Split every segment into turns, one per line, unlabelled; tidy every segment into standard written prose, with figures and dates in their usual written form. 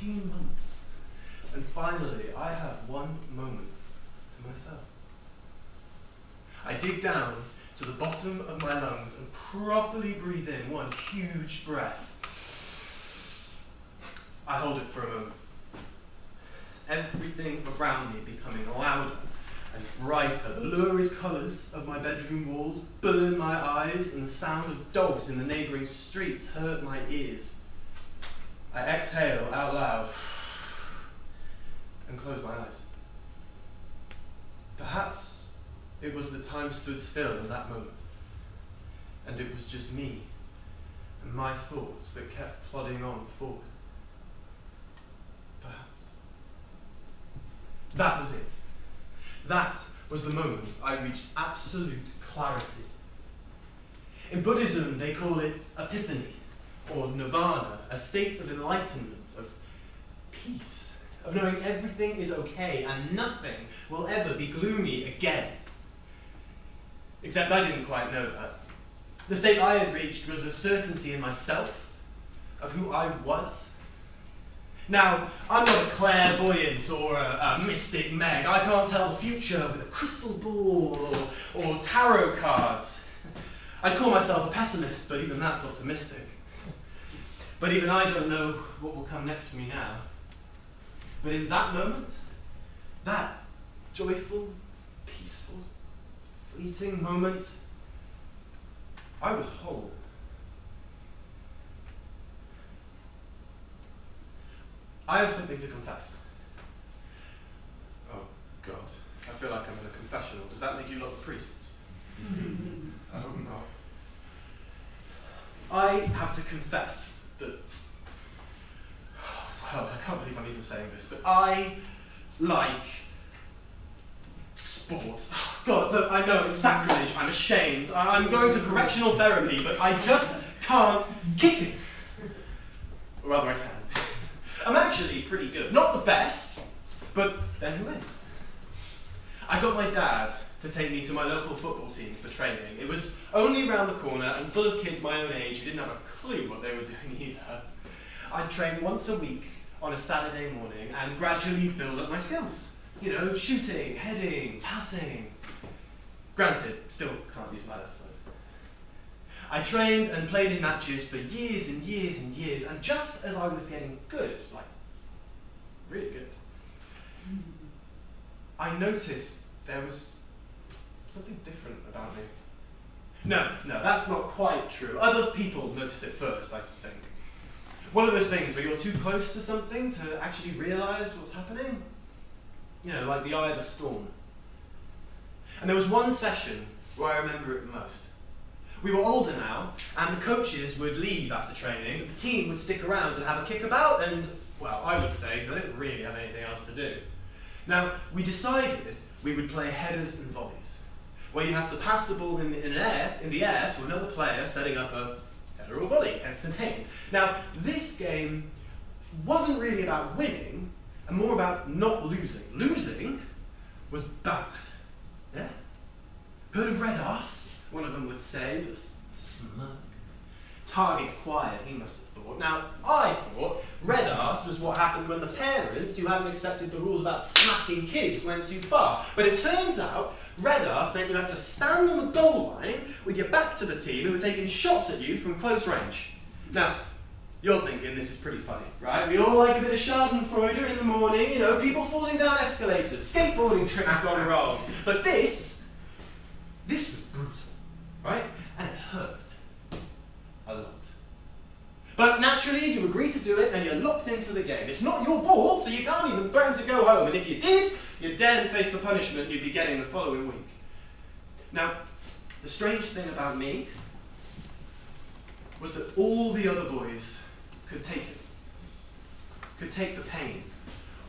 18 months. And finally, I have one moment to myself. I dig down to the bottom of my lungs and properly breathe in one huge breath. I hold it for a moment. Everything around me becoming louder and brighter. The lurid colours of my bedroom walls burn my eyes, and the sound of dogs in the neighbouring streets hurt my ears. I exhale out loud and close my eyes. Perhaps it was that time stood still in that moment, and it was just me and my thoughts that kept plodding on forward. Perhaps. That was it. That was the moment I reached absolute clarity. In Buddhism, they call it epiphany, or nirvana, a state of enlightenment, of peace, of knowing everything is okay and nothing will ever be gloomy again. Except I didn't quite know that. The state I had reached was of certainty in myself, of who I was. Now, I'm not a clairvoyant or a mystic Meg. I can't tell the future with a crystal ball or tarot cards. I'd call myself a pessimist, but even that's optimistic. But even I don't know what will come next for me now. But in that moment, that joyful, peaceful, fleeting moment, I was whole. I have something to confess. Oh, God. I feel like I'm in a confessional. Does that make you lot the priests? I hope not. I have to confess that, well, I can't believe I'm even saying this, but I like sport. God, look, I know it's sacrilege. I'm ashamed. I'm going to correctional therapy, but I just can't kick it. Or rather, I can. I'm actually pretty good. Not the best, but then who is? I got my dad to take me to my local football team for training. It was only around the corner and full of kids my own age who didn't have a clue what they were doing either. I'd train once a week on a Saturday morning and gradually build up my skills. You know, shooting, heading, passing. Granted, still can't use my left foot. I trained and played in matches for years and years and years, and just as I was getting good, like really good, I noticed there was something different about me. No, that's not quite true. Other people noticed it first, I think. One of those things where you're too close to something to actually realise what's happening. You know, like the eye of a storm. And there was one session where I remember it most. We were older now, and the coaches would leave after training, but the team would stick around and have a kickabout, and, well, I would stay, because I didn't really have anything else to do. Now, we decided we would play headers and volleys, where you have to pass the ball in the air to another player setting up a header or volley, hence the name. Now, this game wasn't really about winning, and more about not losing. Losing was bad. Yeah? Heard of red arse? One of them would say, with a smirk. Target acquired, he must have thought. Now, I thought red arse was what happened when the parents who hadn't accepted the rules about smacking kids went too far. But it turns out, red arse meant you had to stand on the goal line with your back to the team who were taking shots at you from close range. Now, you're thinking this is pretty funny, right? We all like a bit of schadenfreude in the morning, you know, people falling down escalators, skateboarding tricks gone wrong. But this was brutal, right? And it hurt a lot. But naturally, you agree to do it and you're locked into the game. It's not your ball, so you can't even threaten to go home. And if you did, you'd then face the punishment you'd be getting the following week. Now, the strange thing about me was that all the other boys could take it. Could take the pain,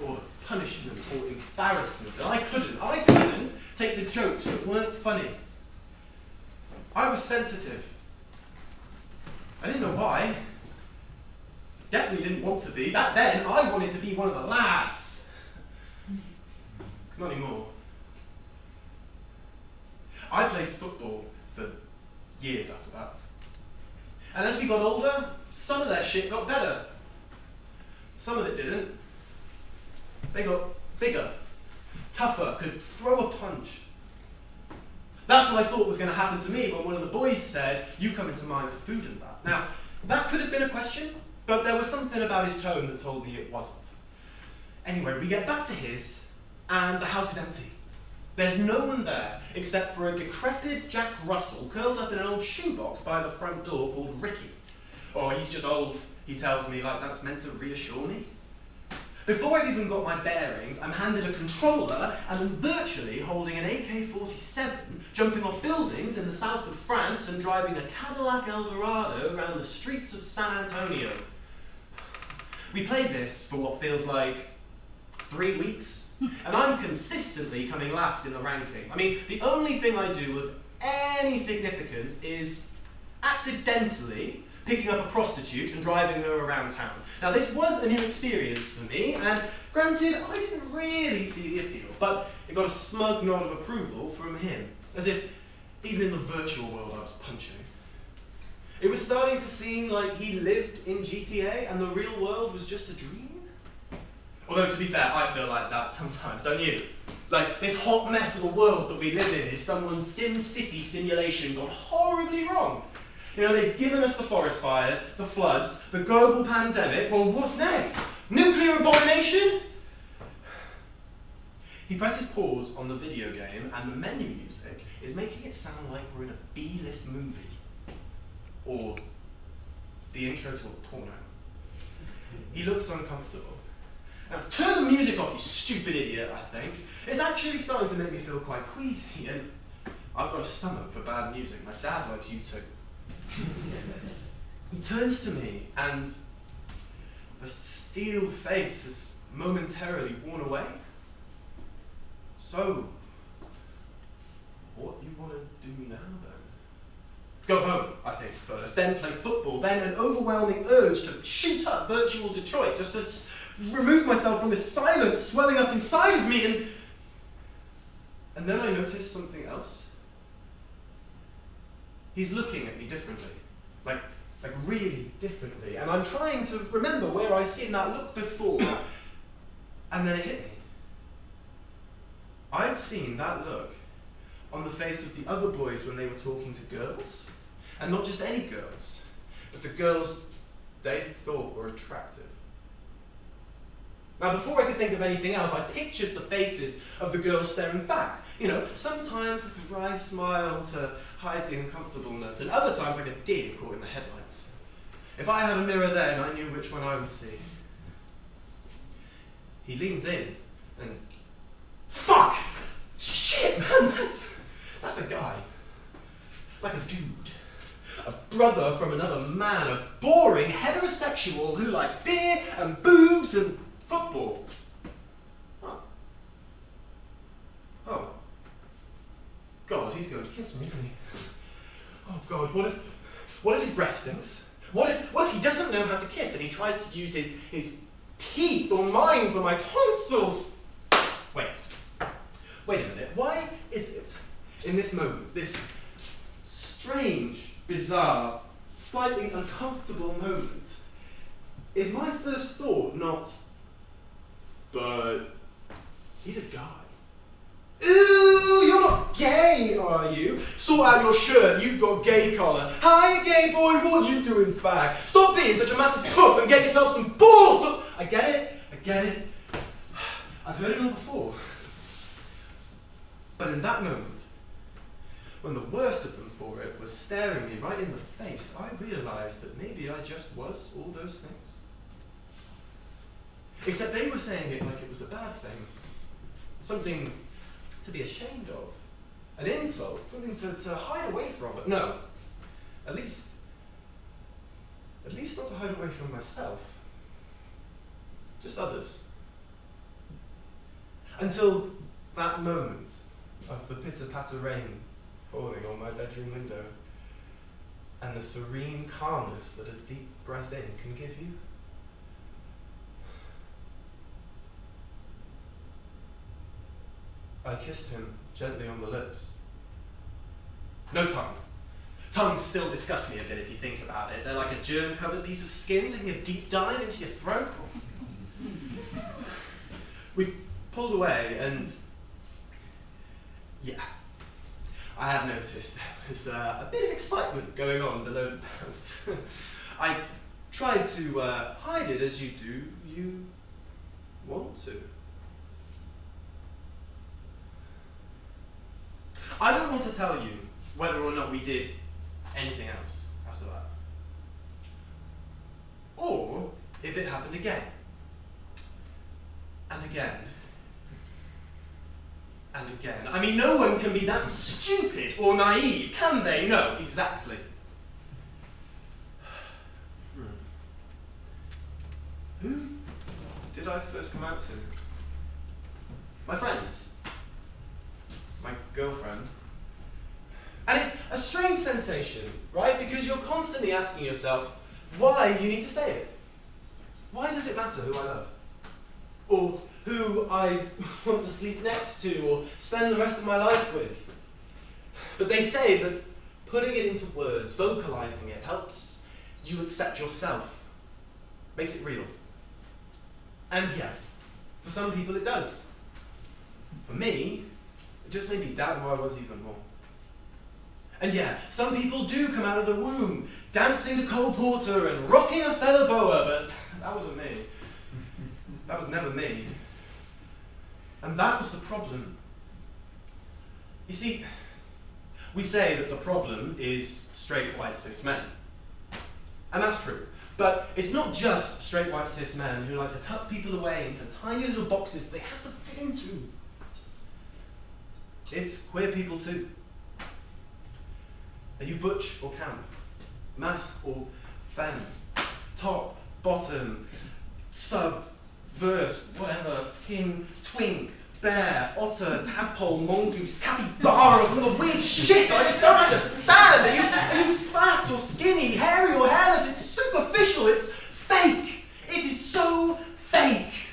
or the punishment, or embarrassment. And I couldn't take the jokes that weren't funny. I was sensitive. I didn't know why. Definitely didn't want to be. Back then, I wanted to be one of the lads. Not anymore. I played football for years after that. And as we got older, some of that shit got better. Some of it didn't. They got bigger, tougher, could throw a punch. That's what I thought was going to happen to me when one of the boys said, "You come into mine for food and that." Now, that could have been a question, but there was something about his tone that told me it wasn't. Anyway, we get back to his, and the house is empty. There's no one there except for a decrepit Jack Russell curled up in an old shoebox by the front door called Ricky. Oh, he's just old, he tells me, like that's meant to reassure me. Before I've even got my bearings, I'm handed a controller and I'm virtually holding an AK-47, jumping off buildings in the south of France and driving a Cadillac Eldorado around the streets of San Antonio. We played this for what feels like 3 weeks. And I'm consistently coming last in the rankings. I mean, the only thing I do of any significance is accidentally picking up a prostitute and driving her around town. Now, this was a new experience for me, and granted, I didn't really see the appeal, but it got a smug nod of approval from him, as if even in the virtual world I was punching. It was starting to seem like he lived in GTA and the real world was just a dream. Although, to be fair, I feel like that sometimes, don't you? Like, this hot mess of a world that we live in is someone's Sim City simulation gone horribly wrong. You know, they've given us the forest fires, the floods, the global pandemic. Well, what's next? Nuclear abomination? He presses pause on the video game, and the menu music is making it sound like we're in a B-list movie. Or the intro to a porno. He looks uncomfortable. Now, turn the music off, you stupid idiot, I think. It's actually starting to make me feel quite queasy, and I've got a stomach for bad music. My dad likes you too. He turns to me, and the steel face has momentarily worn away. So, what do you want to do now, then? Go home, I think, first, then play football, then an overwhelming urge to shoot up virtual Detroit, just to remove myself from this silence swelling up inside of me, and then I noticed something else. He's looking at me differently, like really differently, and I'm trying to remember where I've seen that look before, and then it hit me. I'd seen that look on the face of the other boys when they were talking to girls, and not just any girls, but the girls they thought were attractive. Now, before I could think of anything else, I pictured the faces of the girls staring back. You know, sometimes like a dry smile to hide the uncomfortableness, and other times like a deer caught in the headlights. If I had a mirror then, I knew which one I would see. He leans in, and fuck! Shit, man, that's a guy. Like a dude. A brother from another man, a boring heterosexual who likes beer and boobs and football. Huh. Oh. God, he's going to kiss me, isn't he? Oh God, what if his breath stinks? What if he doesn't know how to kiss and he tries to use his teeth or mine for my tonsils? Wait a minute, why is it in this moment, this strange, bizarre, slightly uncomfortable moment, is my first thought not, but he's a guy. Ooh, you're not gay, are you? Sort out your shirt, you've got gay collar. Hi, gay boy, what you doing, fag? Stop being such a massive hoof and get yourself some balls! Look, I get it. I've heard it all before. But in that moment, when the worst of them for it was staring me right in the face, I realized that maybe I just was all those things. Except they were saying it like it was a bad thing. Something to be ashamed of. An insult, something to hide away from. But no, at least not to hide away from myself. Just others. Until that moment of the pitter-patter rain falling on my bedroom window and the serene calmness that a deep breath in can give you. I kissed him gently on the lips. No tongue. Tongues still disgust me a bit if you think about it. They're like a germ-covered piece of skin taking a deep dive into your throat. We pulled away and, yeah, I had noticed there was a bit of excitement going on below the boat. I tried to hide it as you do. You want to. I don't want to tell you whether or not we did anything else after that. Or if it happened again. And again. And again. I mean, no one can be that stupid or naive, can they? No, exactly. Who did I first come out to? My friends. My girlfriend. And it's a strange sensation, right? Because you're constantly asking yourself why you need to say it. Why does it matter who I love? Or who I want to sleep next to or spend the rest of my life with? But they say that putting it into words, vocalizing it, helps you accept yourself. Makes it real. And yeah, for some people it does. For me, it just made me doubt who I was even more. And yeah, some people do come out of the womb dancing to Cole Porter and rocking a feather boa, but that wasn't me. That was never me. And that was the problem. You see, we say that the problem is straight white cis men. And that's true. But it's not just straight white cis men who like to tuck people away into tiny little boxes they have to fit into. It's queer people too. Are you butch or camp? Mask or femme? Top, bottom, sub, verse, whatever, him, twink, bear, otter, tadpole, mongoose, capybara, or some of the weird shit that I just don't understand. Are you fat or skinny, hairy or hairless? It's superficial, it's fake. It is so fake.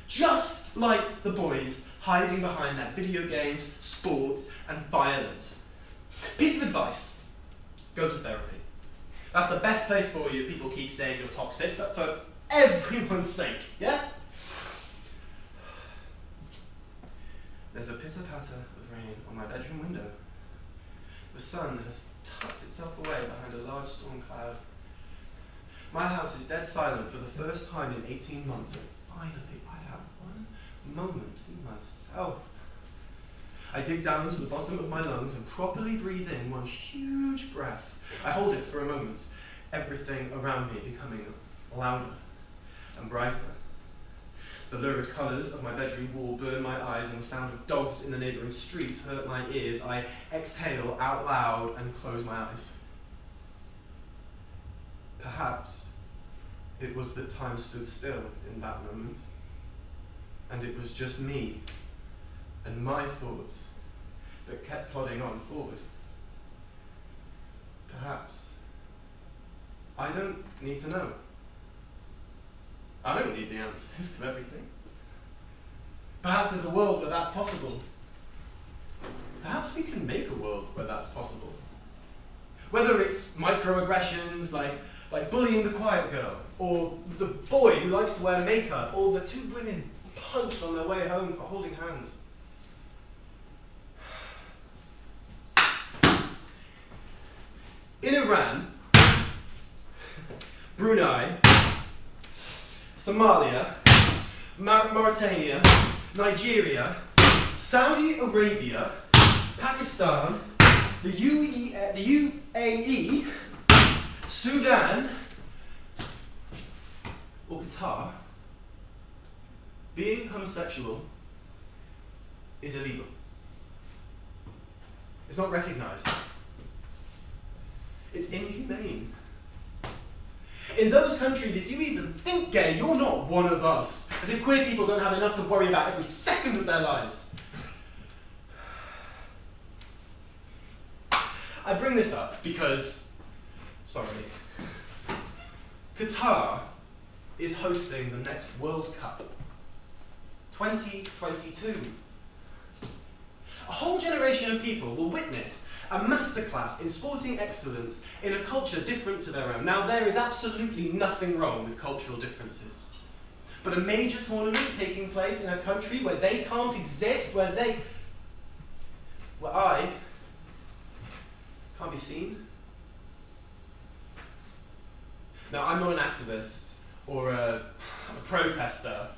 Just like the boys hiding behind their video games, sports, and violence. Piece of advice, go to therapy. That's the best place for you if people keep saying you're toxic, but for everyone's sake, yeah? There's a pitter-patter of rain on my bedroom window. The sun has tucked itself away behind a large storm cloud. My house is dead silent for the first time in 18 months, and finally I have one moment to myself. I dig down to the bottom of my lungs and properly breathe in one huge breath. I hold it for a moment, everything around me becoming louder and brighter. The lurid colours of my bedroom wall burn my eyes, and the sound of dogs in the neighbouring streets hurt my ears. I exhale out loud and close my eyes. Perhaps it was that time stood still in that moment, and it was just me and my thoughts that kept plodding on forward. Perhaps I don't need to know. I don't need the answers to everything. Perhaps there's a world where that's possible. Perhaps we can make a world where that's possible. Whether it's microaggressions like bullying the quiet girl, or the boy who likes to wear makeup, or the two women punched on their way home for holding hands. In Iran, Brunei, Somalia, Mauritania, Nigeria, Saudi Arabia, Pakistan, the UAE, Sudan, or Qatar, being homosexual is illegal. It's not recognized. It's inhumane. In those countries, if you even think gay, you're not one of us. As if queer people don't have enough to worry about every second of their lives. I bring this up because, Qatar is hosting the next World Cup. 2022. A whole generation of people will witness a masterclass in sporting excellence in a culture different to their own. Now, there is absolutely nothing wrong with cultural differences. But a major tournament taking place in a country where they can't exist, where I can't be seen. Now, I'm not an activist or a protester.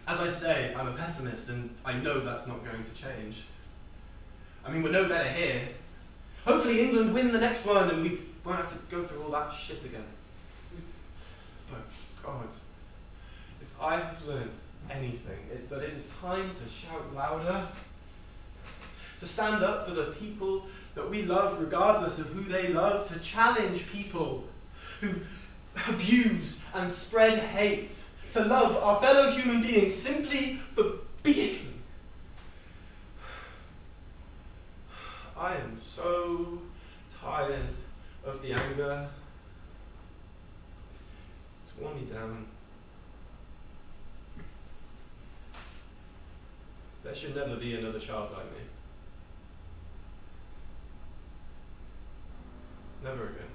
As I say, I'm a pessimist, and I know that's not going to change. I mean, we're no better here. Hopefully England win the next one and we won't have to go through all that shit again. But God, if I have learned anything, it's that it is time to shout louder, to stand up for the people that we love regardless of who they love, to challenge people who abuse and spread hate, to love our fellow human beings simply for being. I am so tired of the anger. It's worn me down. There should never be another child like me. Never again.